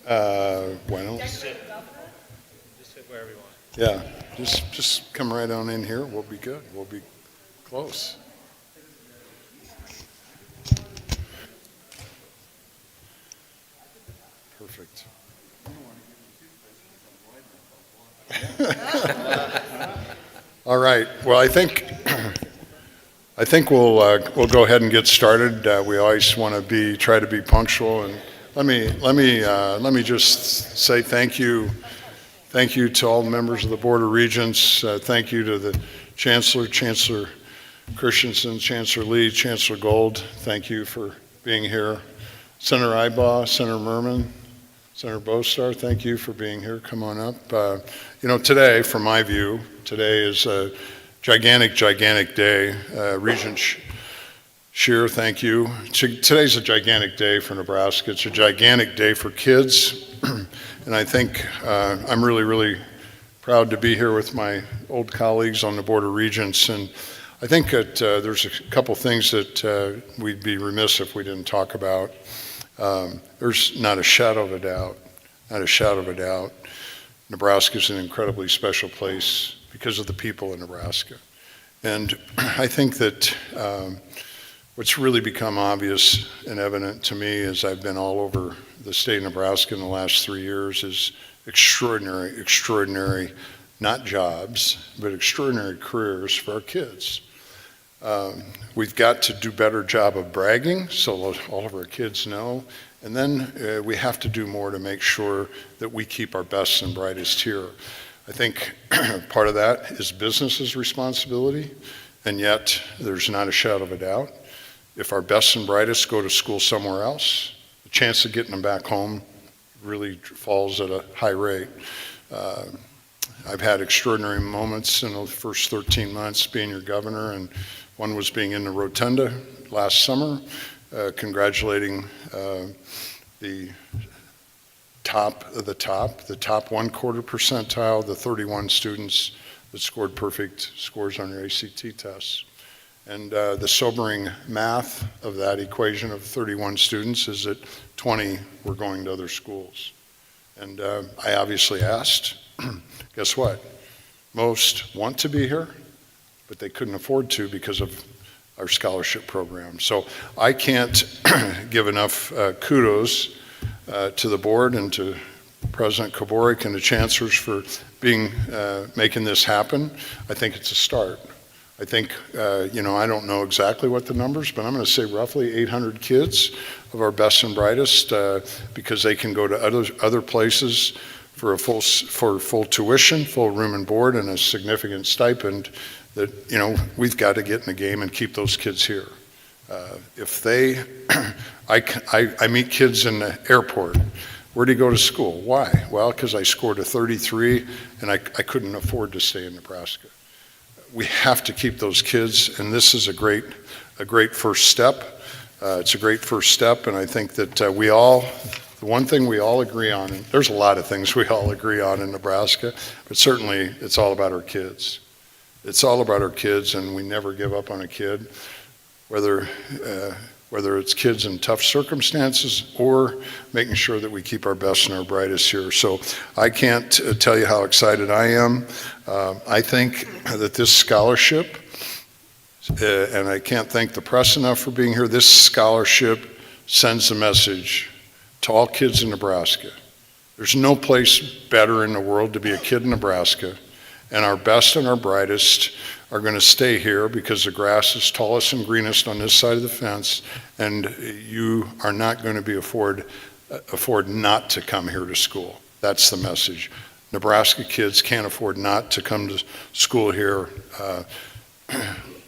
Why don't, Just sit wherever you want. yeah, just come right on in here. We'll be good. We'll be close. Perfect. All right. Well, I think we'll go ahead and get started. We always want to try to be punctual, and let me just say thank you to all the members of the Board of Regents. Thank you to the Chancellor Christensen, Chancellor Lee, Chancellor Gold. Thank you for being here. Senator Ibaugh, Senator Merman, Senator Bostar, thank you for being here. Come on up. Today, from my view, today is a gigantic day. Regent Scheer, thank you. Today's a gigantic day for Nebraska. It's a gigantic day for kids. And I think I'm really proud to be here with my old colleagues on the Board of Regents. And I think that there's a couple things that we'd be remiss if we didn't talk about. There's not a shadow of a doubt, Nebraska is an incredibly special place because of the people in Nebraska. And I think that what's really become obvious and evident to me as I've been all over the state of Nebraska in the last 3 years is extraordinary, not jobs, but extraordinary careers for our kids. We've got to do a better job of bragging so all of our kids know. And then we have to do more to make sure that we keep our best and brightest here. I think part of that is business's responsibility, and yet there's not a shadow of a doubt. If our best and brightest go to school somewhere else, the chance of getting them back home really falls at a high rate. I've had extraordinary moments in the first 13 months being your governor, and one was being in the rotunda last summer, congratulating the top 1/4 percentile, the 31 students that scored perfect scores on their ACT tests. And the sobering math of that equation of 31 students is that 20 were going to other schools. And I obviously asked, guess what? Most want to be here, but they couldn't afford to because of our scholarship program. So I can't give enough kudos to the board and to President Koborik and the chancellors for making this happen. I think it's a start. I think, I don't know exactly what the numbers, but I'm going to say roughly 800 kids of our best and brightest because they can go to other places for full tuition, full room and board, and a significant stipend that, we've got to get in the game and keep those kids here. I meet kids in the airport. Where do you go to school? Why? Well, because I scored a 33 and I couldn't afford to stay in Nebraska. We have to keep those kids, and this is a great first step. It's a great first step, and I think that the one thing we all agree on, and there's a lot of things we all agree on in Nebraska, but certainly it's all about our kids. It's all about our kids, and we never give up on a kid, whether it's kids in tough circumstances or making sure that we keep our best and our brightest here. So I can't tell you how excited I am. I think that this scholarship, and I can't thank the press enough for being here, this scholarship sends a message to all kids in Nebraska. There's no place better in the world to be a kid in Nebraska, and our best and our brightest are going to stay here because the grass is tallest and greenest on this side of the fence, and you are not going to be afford not to come here to school. That's the message. Nebraska kids can't afford not to come to school here.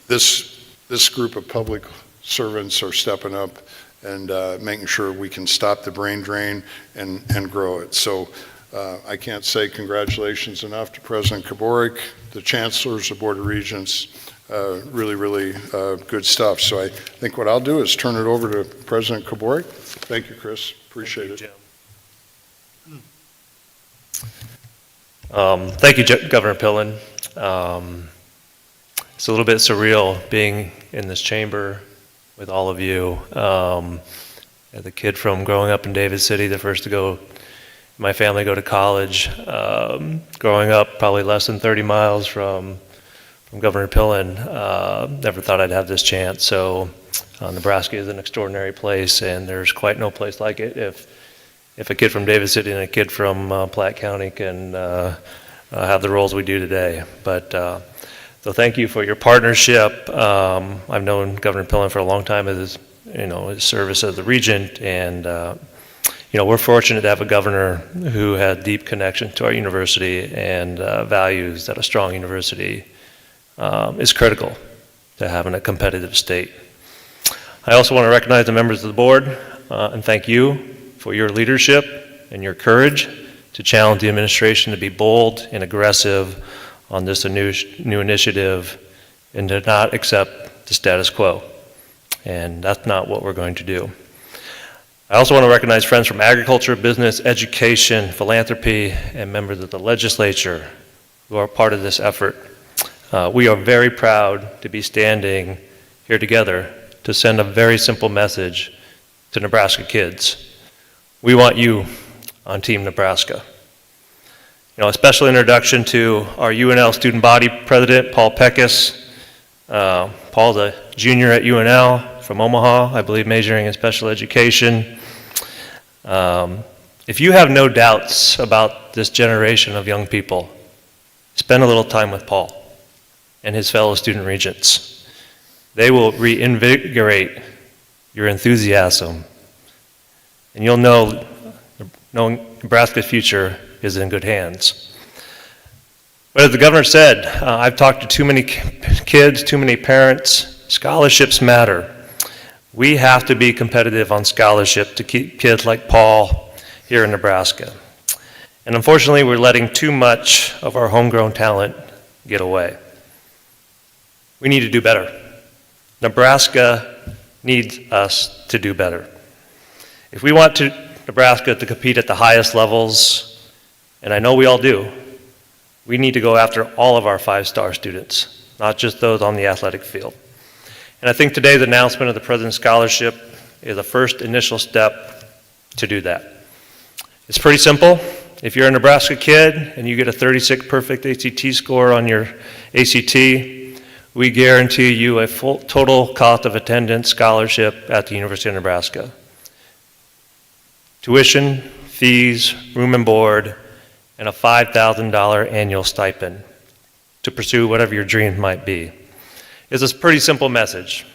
This group of public servants are stepping up and making sure we can stop the brain drain and grow it. So I can't say congratulations enough to President Koborik, the chancellors, the Board of Regents. Really good stuff. So I think what I'll do is turn it over to President Koborik. Thank you, Chris. Appreciate it. Thank you, Governor Pillen. It's a little bit surreal being in this chamber with all of you. The kid from growing up in David City, the first to go my family go to college. Growing up probably less than 30 miles from Governor Pillen, never thought I'd have this chance. So Nebraska is an extraordinary place, and there's quite no place like it. If a kid from David City and a kid from Platte County can have the roles we do today. But so thank you for your partnership. I've known Governor Pillen for a long time as his service as the regent, and we're fortunate to have a governor who had deep connection to our university and values that a strong university is critical to having a competitive state. I also want to recognize the members of the board and thank you for your leadership and your courage to challenge the administration to be bold and aggressive on this new initiative and to not accept the status quo. And that's not what we're going to do. I also want to recognize friends from agriculture, business, education, philanthropy, and members of the legislature who are part of this effort. We are very proud to be standing here together to send a very simple message to Nebraska kids. We want you on Team Nebraska. A special introduction to our UNL student body president, Paul Peckus. Paul's a junior at UNL from Omaha, I believe majoring in special education. If you have no doubts about this generation of young people, spend a little time with Paul and his fellow student regents. They will reinvigorate your enthusiasm, and you'll know Nebraska's future is in good hands. But as the governor said, I've talked to too many kids, too many parents. Scholarships matter. We have to be competitive on scholarship to keep kids like Paul here in Nebraska. And unfortunately, we're letting too much of our homegrown talent get away. We need to do better. Nebraska needs us to do better. If we want Nebraska to compete at the highest levels, and I know we all do, we need to go after all of our five-star students, not just those on the athletic field. And I think today's announcement of the President's Scholarship is a first initial step to do that. It's pretty simple. If you're a Nebraska kid and you get a 36 perfect ACT score on your ACT, we guarantee you a full total cost of attendance scholarship at the University of Nebraska. Tuition, fees, room and board, and a $5,000 annual stipend to pursue whatever your dream might be. It's a pretty simple message.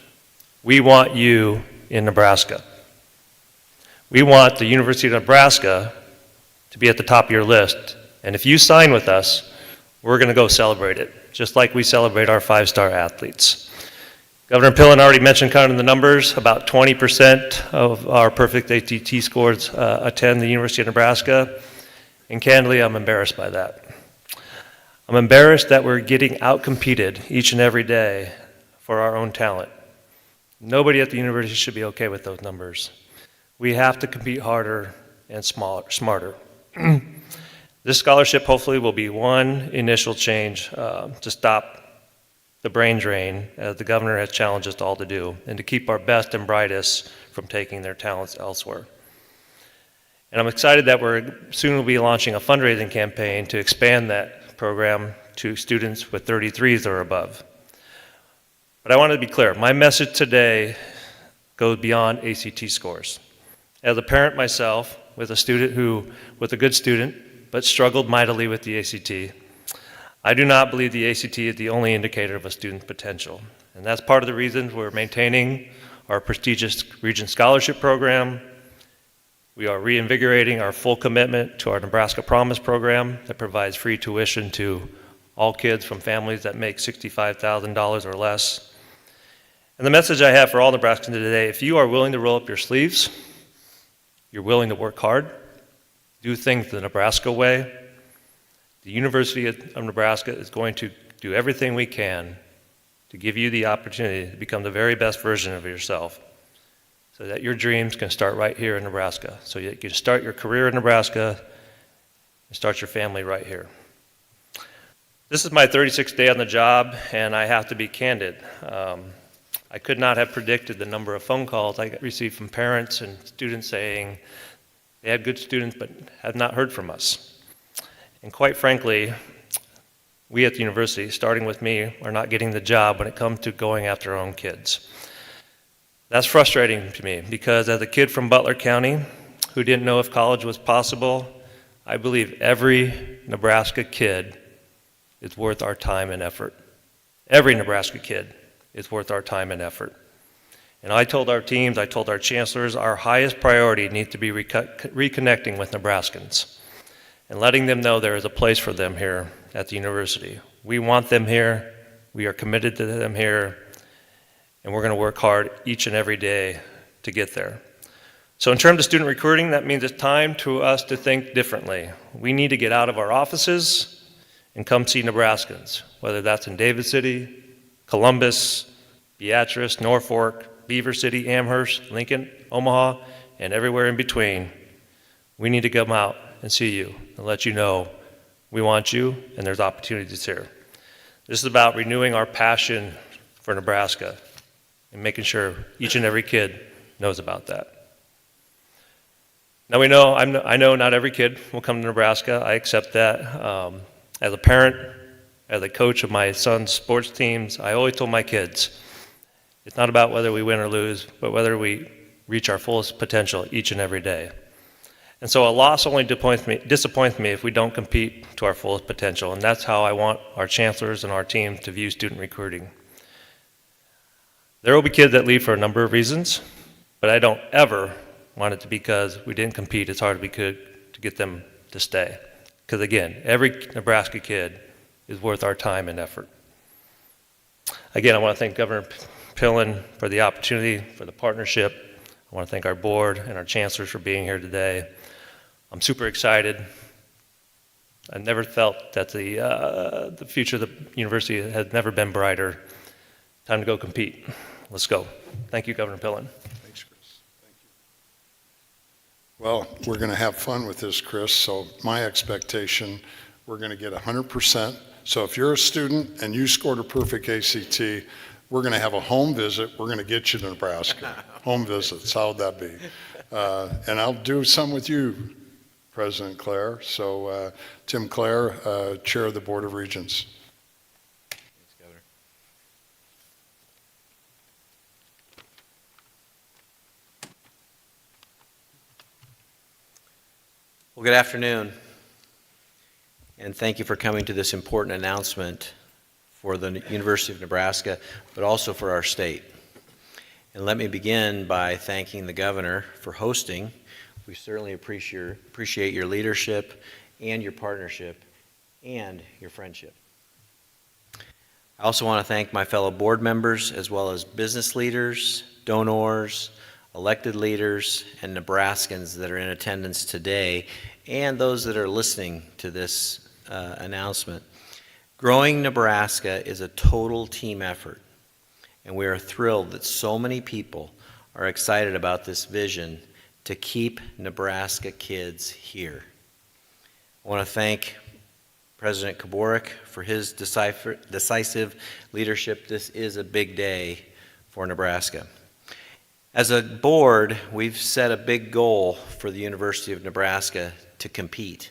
We want you in Nebraska. We want the University of Nebraska to be at the top of your list. And if you sign with us, we're going to go celebrate it, just like we celebrate our five-star athletes. Governor Pillen already mentioned kind of the numbers. About 20% of our perfect ACT scores attend the University of Nebraska. And candidly, I'm embarrassed by that. I'm embarrassed that we're getting outcompeted each and every day for our own talent. Nobody at the university should be okay with those numbers. We have to compete harder and smarter. This scholarship hopefully will be one initial change to stop the brain drain, as the governor has challenged us all to do, and to keep our best and brightest from taking their talents elsewhere. And I'm excited that we're soon will be launching a fundraising campaign to expand that program to students with 33s or above. But I want to be clear, my message today goes beyond ACT scores. As a parent myself, with a good student, but struggled mightily with the ACT, I do not believe the ACT is the only indicator of a student's potential. And that's part of the reason we're maintaining our prestigious Regent Scholarship Program. We are reinvigorating our full commitment to our Nebraska Promise Program that provides free tuition to all kids from families that make $65,000 or less. And the message I have for all Nebraskans today, if you are willing to roll up your sleeves, you're willing to work hard, do things the Nebraska way, the University of Nebraska is going to do everything we can to give you the opportunity to become the very best version of yourself so that your dreams can start right here in Nebraska, so you can start your career in Nebraska and start your family right here. This is my 36th day on the job, and I have to be candid. I could not have predicted the number of phone calls I received from parents and students saying They had good students, but have not heard from us. And quite frankly, we at the university, starting with me, are not getting the job when it comes to going after our own kids. That's frustrating to me because as a kid from Butler County who didn't know if college was possible, I believe every Nebraska kid is worth our time and effort. Every Nebraska kid is worth our time and effort. And I told our teams, I told our chancellors, our highest priority needs to be reconnecting with Nebraskans and letting them know there is a place for them here at the university. We want them here, we are committed to them here, and we're going to work hard each and every day to get there. So in terms of student recruiting, that means it's time for us to think differently. We need to get out of our offices and come see Nebraskans, whether that's in David City, Columbus, Beatrice, Norfolk, Beaver City, Amherst, Lincoln, Omaha, and everywhere in between. We need to come out and see you and let you know we want you and there's opportunities here. This is about renewing our passion for Nebraska and making sure each and every kid knows about that. Now I know not every kid will come to Nebraska. I accept that. As a parent, as a coach of my son's sports teams, I always told my kids, it's not about whether we win or lose, but whether we reach our fullest potential each and every day. And so a loss only disappoints me if we don't compete to our fullest potential, and that's how I want our chancellors and our team to view student recruiting. There will be kids that leave for a number of reasons, but I don't ever want it to be because we didn't compete as hard as we could to get them to stay. Because again, every Nebraska kid is worth our time and effort. Again, I want to thank Governor Pillen for the opportunity, for the partnership. I want to thank our board and our chancellors for being here today. I'm super excited. I never felt that the future of the university has never been brighter. Time to go compete. Let's go. Thank you, Governor Pillen. Thanks, Chris. Thank you. Well, we're going to have fun with this, Chris, so my expectation, we're going to get 100%. So if you're a student and you scored a perfect ACT, we're going to have a home visit. We're going to get you to Nebraska. Home visits, how would that be? And I'll do some with you, President Clare. So Tim Clare, Chair of the Board of Regents. Thanks, Governor. Well, good afternoon, and thank you for coming to this important announcement for the University of Nebraska, but also for our state. And let me begin by thanking the governor for hosting. We certainly appreciate your leadership and your partnership and your friendship. I also want to thank my fellow board members as well as business leaders, donors, elected leaders, and Nebraskans that are in attendance today and those that are listening to this announcement. Growing Nebraska is a total team effort, and we are thrilled that so many people are excited about this vision to keep Nebraska kids here. I want to thank President Kaborik for his decisive leadership. This is a big day for Nebraska. As a board, we've set a big goal for the University of Nebraska to compete.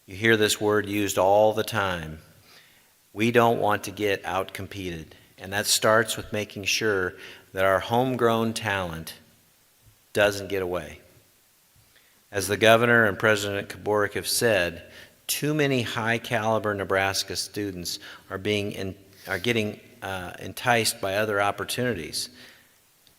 You hear this word used all the time. We don't want to get out-competed, and that starts with making sure that our homegrown talent doesn't get away. As the governor and President Kaborik have said, too many high-caliber Nebraska students are getting enticed by other opportunities.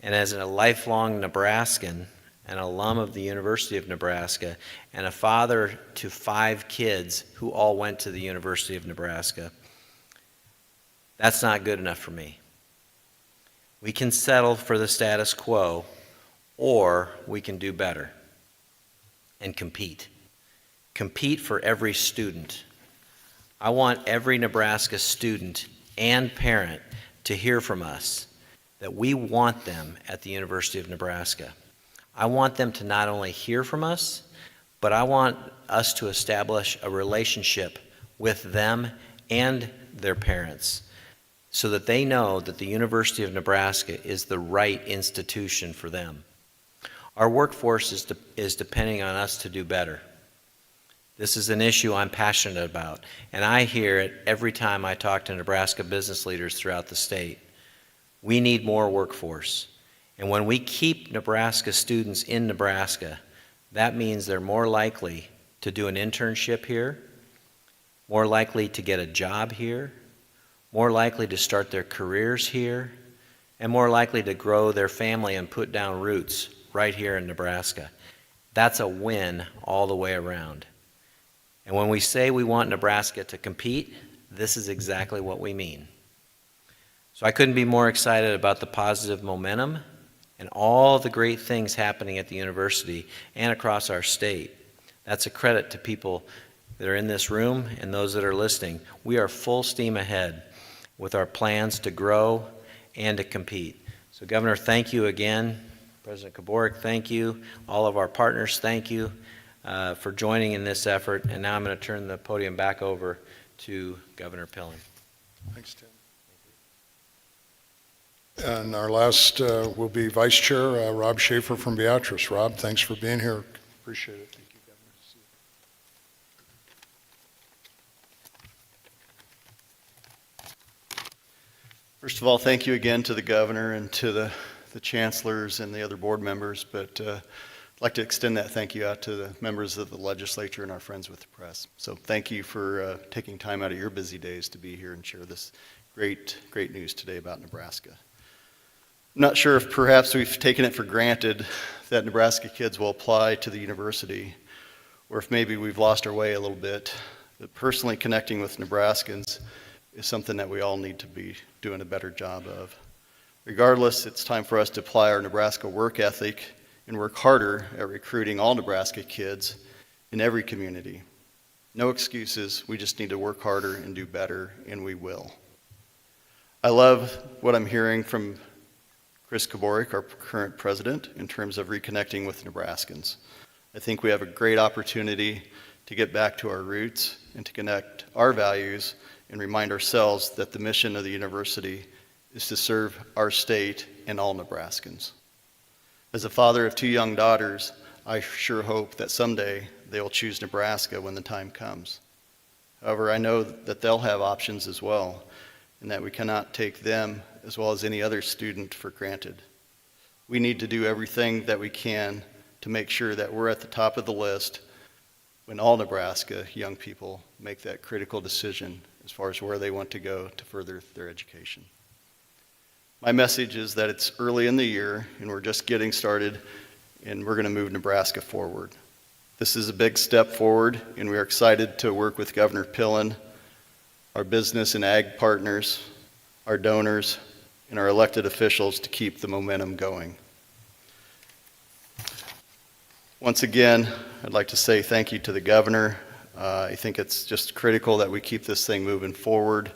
And as a lifelong Nebraskan, an alum of the University of Nebraska, and a father to 5 kids who all went to the University of Nebraska, that's not good enough for me. We can settle for the status quo, or we can do better and compete. Compete for every student. I want every Nebraska student and parent to hear from us that we want them at the University of Nebraska. I want them to not only hear from us, but I want us to establish a relationship with them and their parents so that they know that the University of Nebraska is the right institution for them. Our workforce is depending on us to do better. This is an issue I'm passionate about, and I hear it every time I talk to Nebraska business leaders throughout the state. We need more workforce. And when we keep Nebraska students in Nebraska, that means they're more likely to do an internship here, more likely to get a job here, more likely to start their careers here, and more likely to grow their family and put down roots right here in Nebraska. That's a win all the way around. And when we say we want Nebraska to compete, this is exactly what we mean. So I couldn't be more excited about the positive momentum and all the great things happening at the university and across our state. That's a credit to people that are in this room and those that are listening. We are full steam ahead with our plans to grow and to compete. So Governor, thank you again. President Kaborik, thank you. All of our partners, thank you for joining in this effort. And now I'm going to turn the podium back over to Governor Pillen. Thanks, Tim. And our last will be Vice Chair Rob Schaefer from Beatrice. Rob, thanks for being here. Appreciate it. Thank you, Governor. First of all, thank you again to the governor and to the chancellors and the other board members, but I'd like to extend that thank you out to the members of the legislature and our friends with the press. So thank you for taking time out of your busy days to be here and share this great news today about Nebraska. I'm not sure if perhaps we've taken it for granted that Nebraska kids will apply to the university, or if maybe we've lost our way a little bit. But personally connecting with Nebraskans is something that we all need to be doing a better job of. Regardless, it's time for us to apply our Nebraska work ethic and work harder at recruiting all Nebraska kids in every community. No excuses, we just need to work harder and do better, and we will. I love what I'm hearing from Chris Kaborik, our current president, in terms of reconnecting with Nebraskans. I think we have a great opportunity to get back to our roots and to connect our values and remind ourselves that the mission of the university is to serve our state and all Nebraskans. As a father of 2 young daughters, I sure hope that someday they will choose Nebraska when the time comes. However, I know that they'll have options as well, and that we cannot take them, as well as any other student, for granted. We need to do everything that we can to make sure that we're at the top of the list when all Nebraska young people make that critical decision as far as where they want to go to further their education. My message is that it's early in the year and we're just getting started, and we're going to move Nebraska forward. This is a big step forward, and we are excited to work with Governor Pillen, our business and ag partners, our donors, and our elected officials to keep the momentum going. Once again, I'd like to say thank you to the governor. I think it's just critical that we keep this thing moving forward.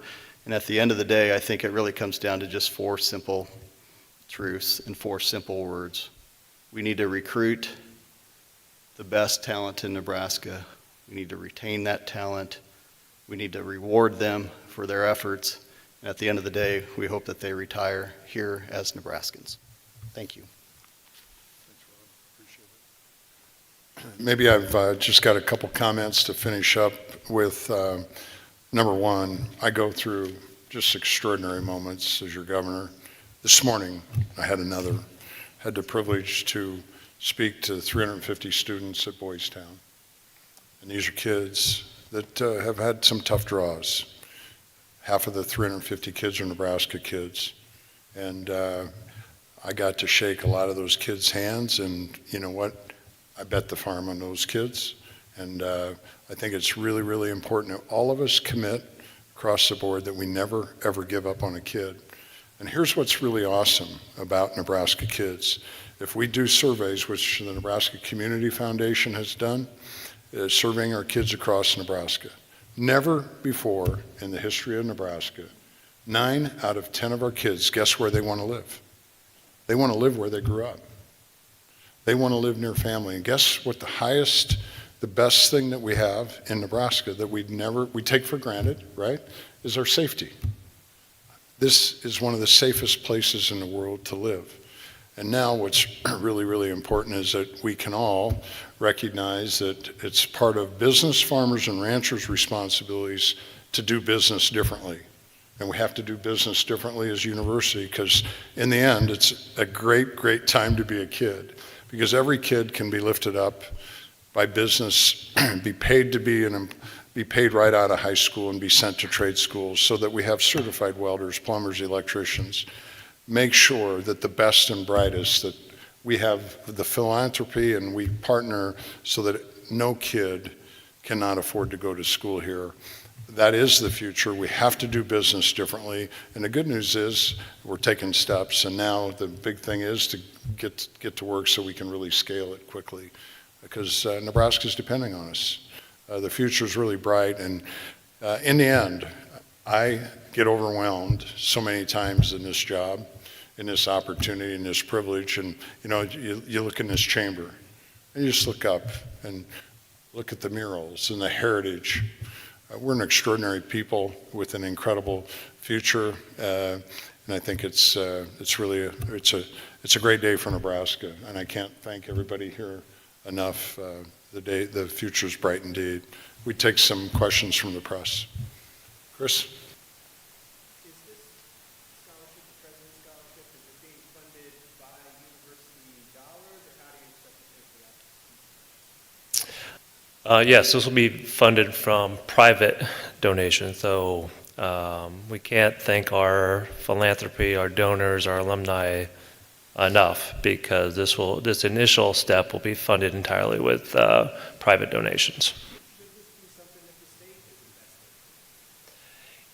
And at the end of the day, I think it really comes down to just 4 simple truths and 4 simple words. We need to recruit the best talent in Nebraska. We need to retain that talent. We need to reward them for their efforts. And at the end of the day, we hope that they retire here as Nebraskans. Thank you. Maybe I've just got a couple comments to finish up with. Number one, I go through just extraordinary moments as your governor. This morning, I had the privilege to speak to 350 students at Boys Town. And these are kids that have had some tough draws. Half of the 350 kids are Nebraska kids. And I got to shake a lot of those kids' hands, and you know what? I bet the farm on those kids. And I think it's really, really important that all of us commit across the board that we never, ever give up on a kid. And here's what's really awesome about Nebraska kids. If we do surveys, which the Nebraska Community Foundation has done, surveying our kids across Nebraska, never before in the history of Nebraska, 9 out of 10 of our kids, guess where they want to live? They want to live where they grew up. They want to live near family. And guess what the best thing that we have in Nebraska that we take for granted, right, is our safety. This is one of the safest places in the world to live. And now what's really, really important is that we can all recognize that it's part of business, farmers, and ranchers' responsibilities to do business differently. And we have to do business differently as a university, because in the end, it's a great, great time to be a kid, because every kid can be lifted up by business, be paid right out of high school and be sent to trade schools, so that we have certified welders, plumbers, electricians. Make sure that the best and brightest, that we have the philanthropy and we partner so that no kid cannot afford to go to school here. That is the future. We have to do business differently. And the good news is we're taking steps, and now the big thing is to get to work so we can really scale it quickly, because Nebraska's depending on us. The future is really bright, and in the end, I get overwhelmed so many times in this job, in this opportunity, in this privilege, and you look in this chamber, and you just look up and look at the murals and the heritage. We're an extraordinary people with an incredible future, and I think it's really a great day for Nebraska, and I can't thank everybody here enough. The future's bright indeed. We take some questions from the press. Chris? Yes, this will be funded from private donations, so we can't thank our philanthropy, our donors, our alumni enough, because this initial step will be funded entirely with private donations.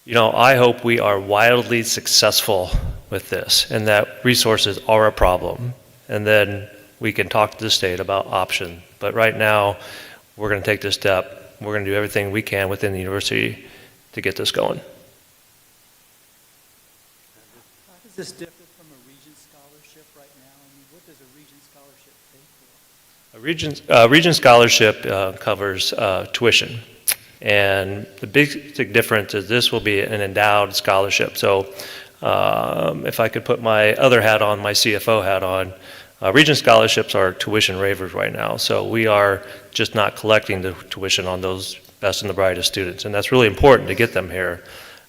I hope we are wildly successful with this, and that resources are a problem, and then we can talk to the state about option. But right now, we're going to take this step. We're going to do everything we can within the university to get this going. How does this differ from a Regent scholarship right now? I mean, what does a Regent scholarship pay for? A Regent scholarship covers tuition. And the big difference is this will be an endowed scholarship. So if I could put my other hat on, my CFO hat on, Regent scholarships are tuition waivers right now. So we are just not collecting the tuition on those best and the brightest students. And that's really important to get them here.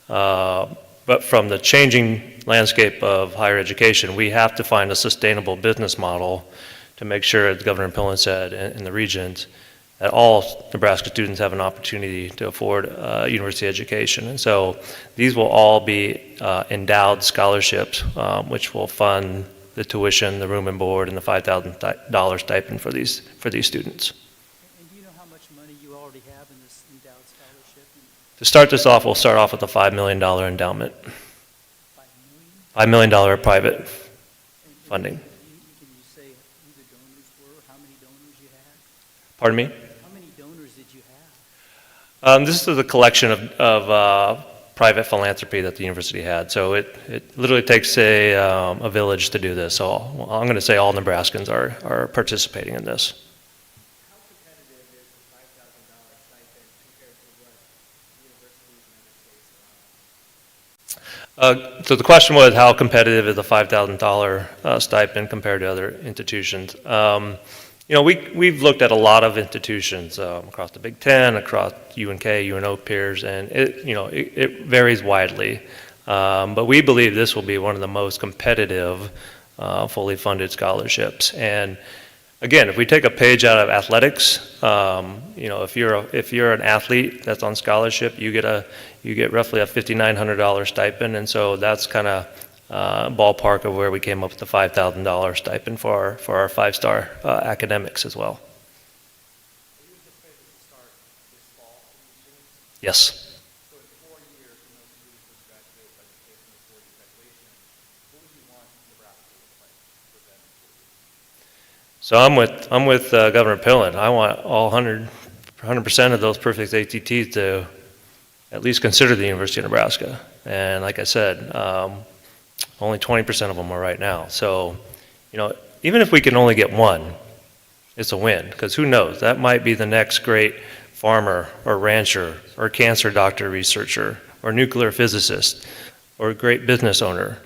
But from the changing landscape of higher education, we have to find a sustainable business model to make sure, as Governor Pillen said, in the regions, that all Nebraska students have an opportunity to afford university education. And so these will all be endowed scholarships, which will fund the tuition, the room and board, and the $5,000 stipend for these students. And do you know how much money you already have in this endowed scholarship? To start this off, we'll start off with a $5 million endowment. $5 million? $5 million private funding. Can you say who the donors were, how many donors you had? Pardon me? How many donors did you have? This is a collection of private philanthropy that the university had. So it literally takes a village to do this. So I'm going to say all Nebraskans are participating in this. How competitive is the $5,000 stipend compared to what universities in other states are? So the question was, how competitive is the $5,000 stipend compared to other institutions? We've looked at a lot of institutions across the Big Ten, across UNK, UNO peers, and it varies widely. But we believe this will be one of the most competitive, fully funded scholarships. And again, if we take a page out of athletics, if you're an athlete that's on scholarship, you get roughly a $5,900 stipend, and so that's kind of ballpark of where we came up with the $5,000 stipend for our five-star academics as well. Are you anticipating to start this fall for these students? Yes. So in 4 years, when those students will graduate by the case of the 4-year graduation, what would you want Nebraska to look like for them in 4 years? So I'm with Governor Pillen. I want all 100% of those perfect ATTs to at least consider the University of Nebraska. And like I said, only 20% of them are right now. So, even if we can only get one, it's a win, because who knows? That might be the next great farmer or rancher or cancer doctor researcher or nuclear physicist or great business owner.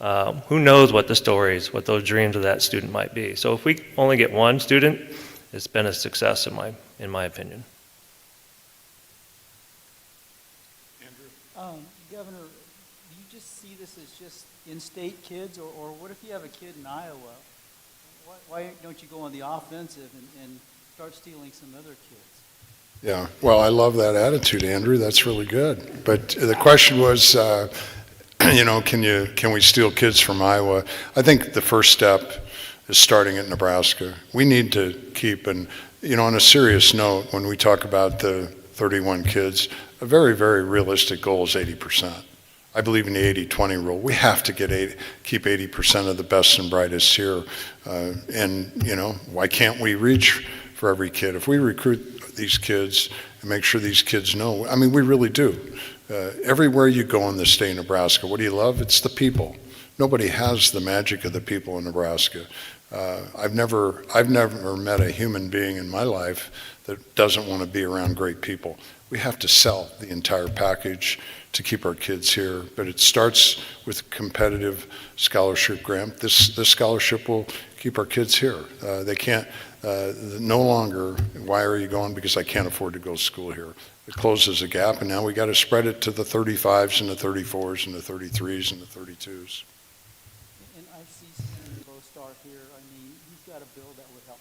who knows what the stories, what those dreams of that student might be. So if we only get one student, it's been a success in my opinion. Governor, do you just see this as just in-state kids, or what if you have a kid in Iowa? Why don't you go on the offensive and start stealing some other kids? Yeah, well, I love that attitude, Andrew. That's really good. But the question was, can we steal kids from Iowa? I think the first step is starting at Nebraska. We need to keep, and on a serious note, when we talk about the 31 kids, a very, very realistic goal is 80%. I believe in the 80-20 rule. We have to keep 80% of the best and brightest here. Why can't we reach for every kid? If we recruit these kids and make sure these kids know, we really do. Everywhere you go in the state of Nebraska, what do you love? It's the people. Nobody has the magic of the people in Nebraska. I've never met a human being in my life that doesn't want to be around great people. We have to sell the entire package to keep our kids here, but it starts with a competitive scholarship grant. This scholarship will keep our kids here. They can't, no longer, why are you going? Because I can't afford to go to school here. It closes a gap, and now we got to spread it to the 35s and the 34s and the 33s and the 32s. And I see Senator Bostar here. He's got a bill that would help.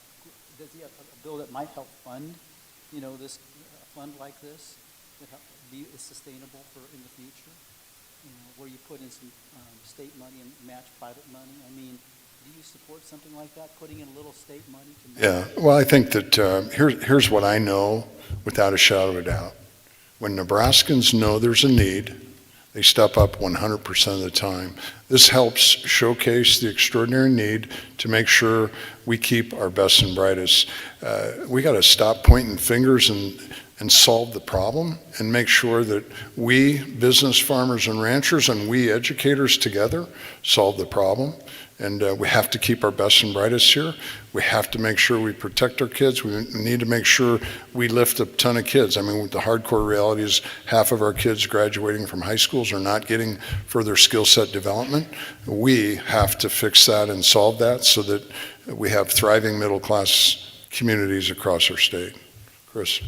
Does he have a bill that might help fund, this fund like this that be sustainable for in the future? Where you put in some state money and match private money. Do you support something like that? Putting in a little state money to match? Yeah. Well, I think that here's what I know without a shadow of a doubt. When Nebraskans know there's a need, they step up 100% of the time. This helps showcase the extraordinary need to make sure we keep our best and brightest. We got to stop pointing fingers and solve the problem and make sure that we, business, farmers, and ranchers, and we educators together solve the problem. And we have to keep our best and brightest here. We have to make sure we protect our kids. We need to make sure we lift a ton of kids. The hardcore reality is half of our kids graduating from high schools are not getting further skill set development. We have to fix that and solve that so that we have thriving middle class communities across our state. Chris.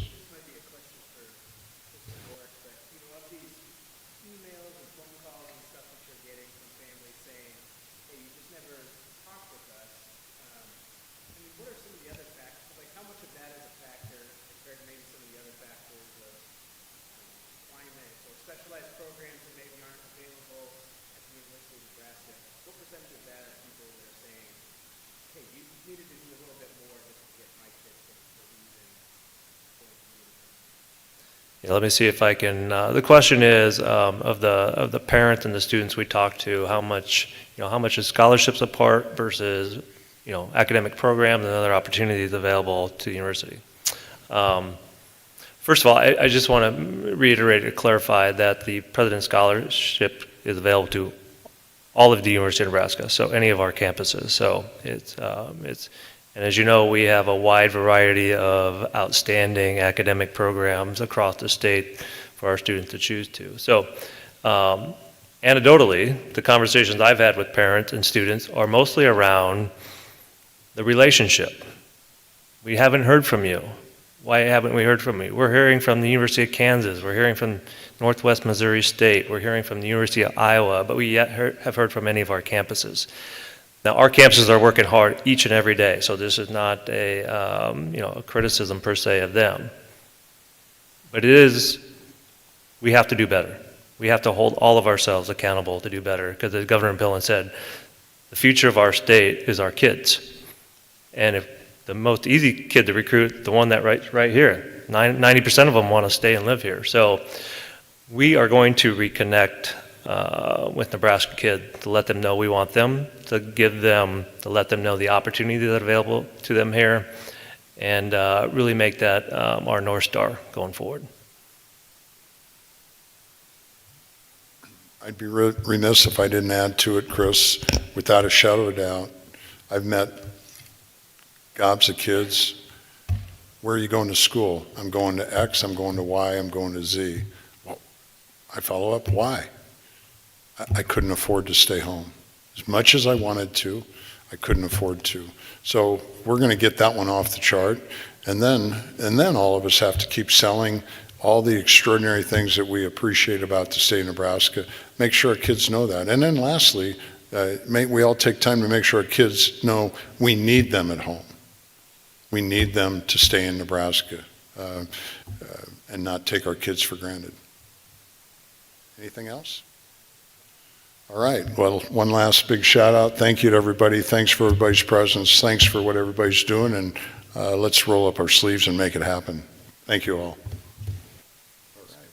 Specialized programs that maybe aren't available at the University of Nebraska. What percentage of that are people that are saying, hey, you needed to do a little bit more just to get my kids to believe in going to university? Yeah, let me see if I can. The question is of the parents and the students we talk to, how much is scholarships a part versus academic programs and other opportunities available to the university. First of all, I just want to reiterate or clarify that the President's Scholarship is available to all of the University of Nebraska, so any of our campuses. So and as you know, we have a wide variety of outstanding academic programs across the state for our students to choose to. So anecdotally, the conversations I've had with parents and students are mostly around the relationship. We haven't heard from you. Why haven't we heard from you? We're hearing from the University of Kansas. We're hearing from Northwest Missouri State. We're hearing from the University of Iowa, but we yet have heard from any of our campuses. Now, our campuses are working hard each and every day, so this is not a criticism per se of them. But we have to do better. We have to hold all of ourselves accountable to do better, because as Governor Pillen said, the future of our state is our kids. And if the most easy kid to recruit, the one that right here, 90% of them want to stay and live here. So we are going to reconnect with Nebraska kids to let them know we want them, to let them know the opportunity that's available to them here, and really make that our North Star going forward. I'd be remiss if I didn't add to it, Chris. Without a shadow of a doubt, I've met gobs of kids. Where are you going to school? I'm going to X, I'm going to Y, I'm going to Z. Well, I follow up, why? I couldn't afford to stay home. As much as I wanted to, I couldn't afford to. So we're going to get that one off the chart. And then all of us have to keep selling all the extraordinary things that we appreciate about the state of Nebraska. Make sure our kids know that. And then lastly, we all take time to make sure our kids know we need them at home. We need them to stay in Nebraska and not take our kids for granted. Anything else? All right. Well, one last big shout out. Thank you to everybody. Thanks for everybody's presence. Thanks for what everybody's doing. And let's roll up our sleeves and make it happen. Thank you all.